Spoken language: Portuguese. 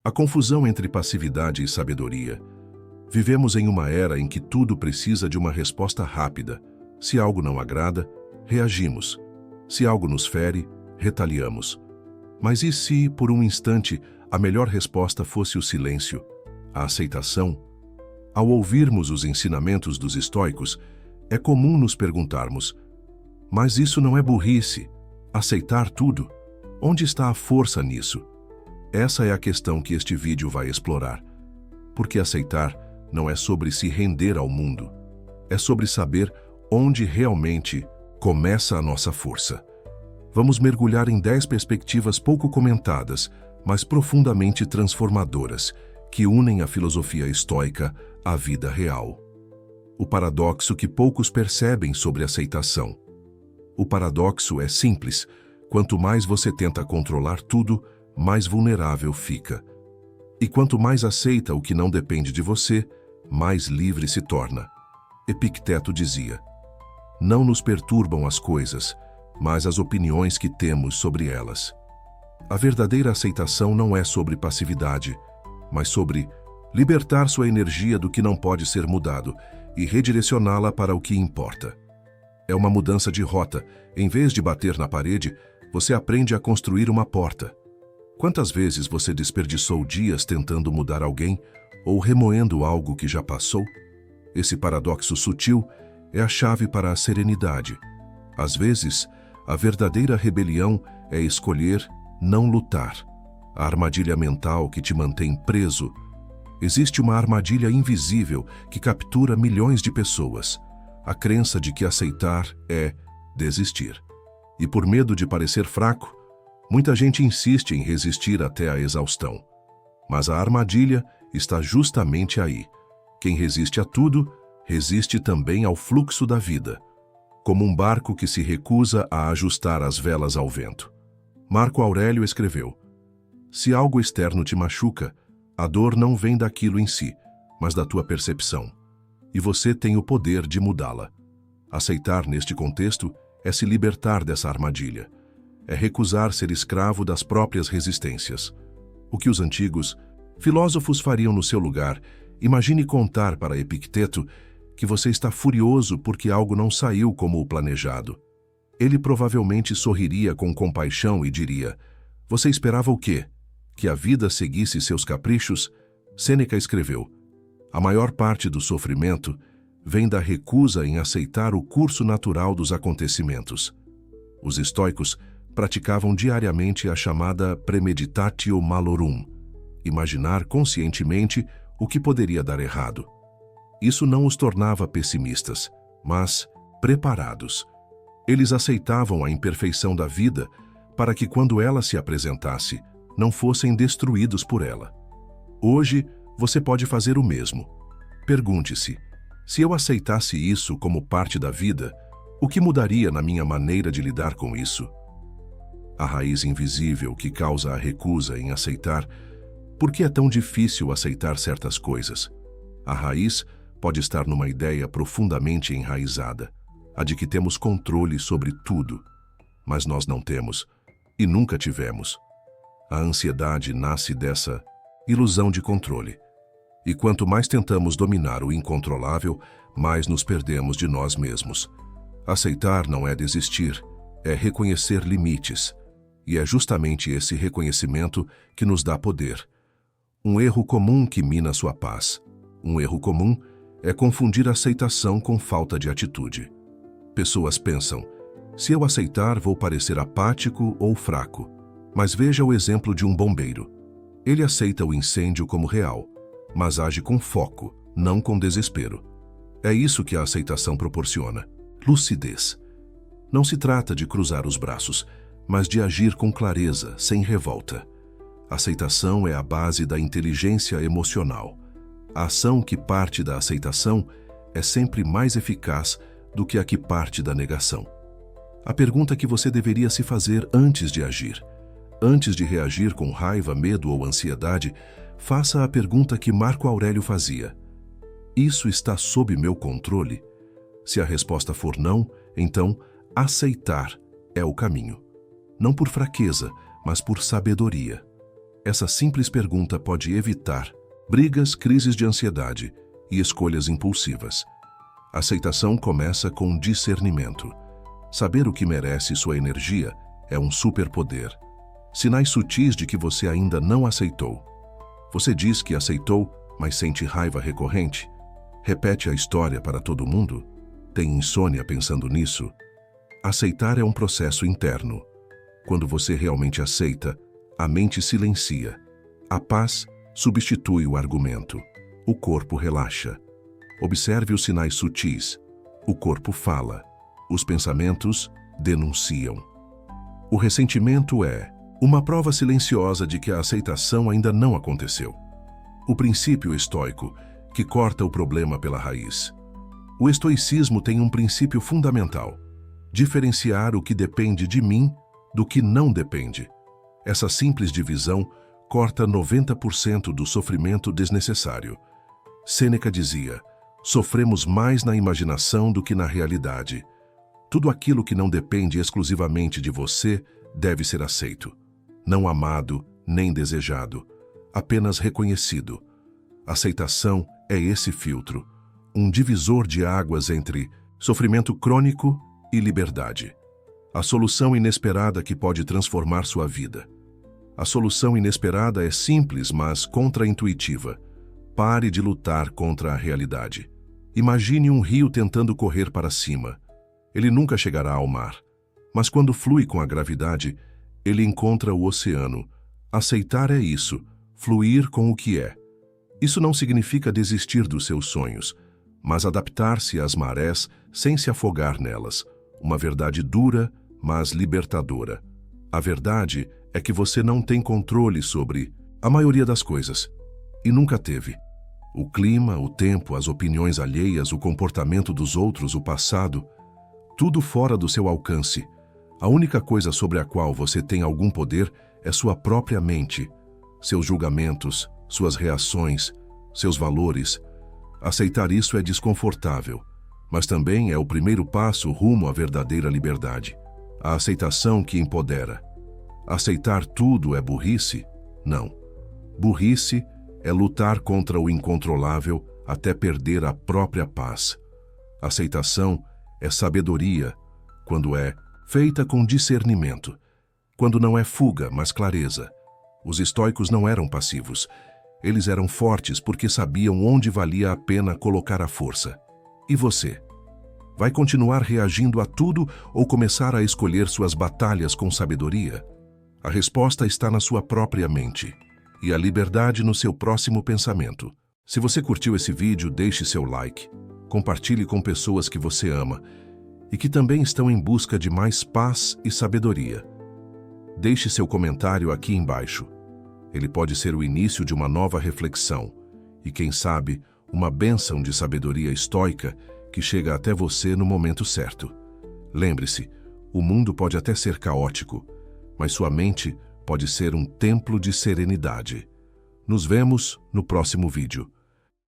A confusão entre passividade e sabedoria. Vivemos em uma era em que tudo precisa de uma resposta rápida. Se algo não agrada, reagimos. Se algo nos fere, retaliamos. Mas e se, por um instante, a melhor resposta fosse o silêncio, a aceitação? Ao ouvirmos os ensinamentos dos estoicos, é comum nos perguntarmos: mas isso não é burrice? Aceitar tudo? Onde está a força nisso? Essa é a questão que este vídeo vai explorar. Porque aceitar não é sobre se render ao mundo. É sobre saber onde realmente começa a nossa força. Vamos mergulhar em 10 perspectivas pouco comentadas, mas profundamente transformadoras, que unem a filosofia estoica à vida real. O paradoxo que poucos percebem sobre aceitação. O paradoxo é simples: quanto mais você tenta controlar tudo, mais vulnerável fica. E quanto mais aceita o que não depende de você, mais livre se torna. Epicteto dizia: não nos perturbam as coisas, mas as opiniões que temos sobre elas. A verdadeira aceitação não é sobre passividade, mas sobre libertar sua energia do que não pode ser mudado e redirecioná-la para o que importa. É uma mudança de rota. Em vez de bater na parede, você aprende a construir uma porta. Quantas vezes você desperdiçou dias tentando mudar alguém ou remoendo algo que já passou? Esse paradoxo sutil é a chave para a serenidade. Às vezes, a verdadeira rebelião é escolher não lutar. A armadilha mental que te mantém preso. Existe uma armadilha invisível que captura milhões de pessoas. A crença de que aceitar é desistir. E por medo de parecer fraco, muita gente insiste em resistir até a exaustão. Mas a armadilha está justamente aí. Quem resiste a tudo, resiste também ao fluxo da vida, como um barco que se recusa a ajustar as velas ao vento. Marco Aurélio escreveu: se algo externo te machuca, a dor não vem daquilo em si, mas da tua percepção. E você tem o poder de mudá-la. Aceitar neste contexto é se libertar dessa armadilha. É recusar ser escravo das próprias resistências. O que os antigos filósofos fariam no seu lugar? Imagine contar para Epicteto que você está furioso porque algo não saiu como o planejado. Ele provavelmente sorriria com compaixão e diria: você esperava o quê? Que a vida seguisse seus caprichos? Sêneca escreveu: a maior parte do sofrimento vem da recusa em aceitar o curso natural dos acontecimentos. Os estoicos praticavam diariamente a chamada premeditatio malorum, imaginar conscientemente o que poderia dar errado. Isso não os tornava pessimistas, mas preparados. Eles aceitavam a imperfeição da vida para que, quando ela se apresentasse, não fossem destruídos por ela. Hoje, você pode fazer o mesmo. Pergunte-se: se eu aceitasse isso como parte da vida, o que mudaria na minha maneira de lidar com isso? A raiz invisível que causa a recusa em aceitar. Por que é tão difícil aceitar certas coisas? A raiz pode estar numa ideia profundamente enraizada, a de que temos controle sobre tudo. Mas nós não temos, e nunca tivemos. A ansiedade nasce dessa ilusão de controle. E quanto mais tentamos dominar o incontrolável, mais nos perdemos de nós mesmos. Aceitar não é desistir, é reconhecer limites. E é justamente esse reconhecimento que nos dá poder. Um erro comum que mina sua paz. Um erro comum é confundir aceitação com falta de atitude. Pessoas pensam: se eu aceitar, vou parecer apático ou fraco. Mas veja o exemplo de um bombeiro. Ele aceita o incêndio como real, mas age com foco, não com desespero. É isso que a aceitação proporciona: lucidez. Não se trata de cruzar os braços, mas de agir com clareza, sem revolta. Aceitação é a base da inteligência emocional. A ação que parte da aceitação é sempre mais eficaz do que a que parte da negação. A pergunta que você deveria se fazer antes de agir, antes de reagir com raiva, medo ou ansiedade, faça a pergunta que Marco Aurélio fazia: isso está sob meu controle? Se a resposta for não, então aceitar é o caminho. Não por fraqueza, mas por sabedoria. Essa simples pergunta pode evitar brigas, crises de ansiedade e escolhas impulsivas. A aceitação começa com discernimento. Saber o que merece sua energia é um superpoder. Sinais sutis de que você ainda não aceitou. Você diz que aceitou, mas sente raiva recorrente? Repete a história para todo mundo? Tem insônia pensando nisso? Aceitar é um processo interno. Quando você realmente aceita, a mente silencia. A paz substitui o argumento. O corpo relaxa. Observe os sinais sutis. O corpo fala. Os pensamentos denunciam. O ressentimento é uma prova silenciosa de que a aceitação ainda não aconteceu. O princípio estoico, que corta o problema pela raiz. O estoicismo tem um princípio fundamental: diferenciar o que depende de mim do que não depende. Essa simples divisão corta 90% do sofrimento desnecessário. Sêneca dizia: sofremos mais na imaginação do que na realidade. Tudo aquilo que não depende exclusivamente de você deve ser aceito. Não amado, nem desejado, apenas reconhecido. Aceitação é esse filtro, um divisor de águas entre sofrimento crônico e liberdade. A solução inesperada que pode transformar sua vida. A solução inesperada é simples, mas contraintuitiva. Pare de lutar contra a realidade. Imagine um rio tentando correr para cima. Ele nunca chegará ao mar. Mas quando flui com a gravidade, ele encontra o oceano. Aceitar é isso, fluir com o que é. Isso não significa desistir dos seus sonhos, mas adaptar-se às marés sem se afogar nelas. Uma verdade dura, mas libertadora. A verdade é que você não tem controle sobre a maioria das coisas, e nunca teve. O clima, o tempo, as opiniões alheias, o comportamento dos outros, o passado, tudo fora do seu alcance. A única coisa sobre a qual você tem algum poder é sua própria mente, seus julgamentos, suas reações, seus valores. Aceitar isso é desconfortável, mas também é o primeiro passo rumo à verdadeira liberdade. A aceitação que empodera. Aceitar tudo é burrice? Não. Burrice é lutar contra o incontrolável até perder a própria paz. Aceitação é sabedoria, quando é feita com discernimento, quando não é fuga, mas clareza. Os estoicos não eram passivos. Eles eram fortes porque sabiam onde valia a pena colocar a força. E você? Vai continuar reagindo a tudo ou começar a escolher suas batalhas com sabedoria? A resposta está na sua própria mente e a liberdade no seu próximo pensamento. Se você curtiu esse vídeo, deixe seu like, compartilhe com pessoas que você ama e que também estão em busca de mais paz e sabedoria. Deixe seu comentário aqui embaixo. Ele pode ser o início de uma nova reflexão e, quem sabe, uma bênção de sabedoria estoica que chega até você no momento certo. Lembre-se, o mundo pode até ser caótico, mas sua mente pode ser um templo de serenidade. Nos vemos no próximo vídeo.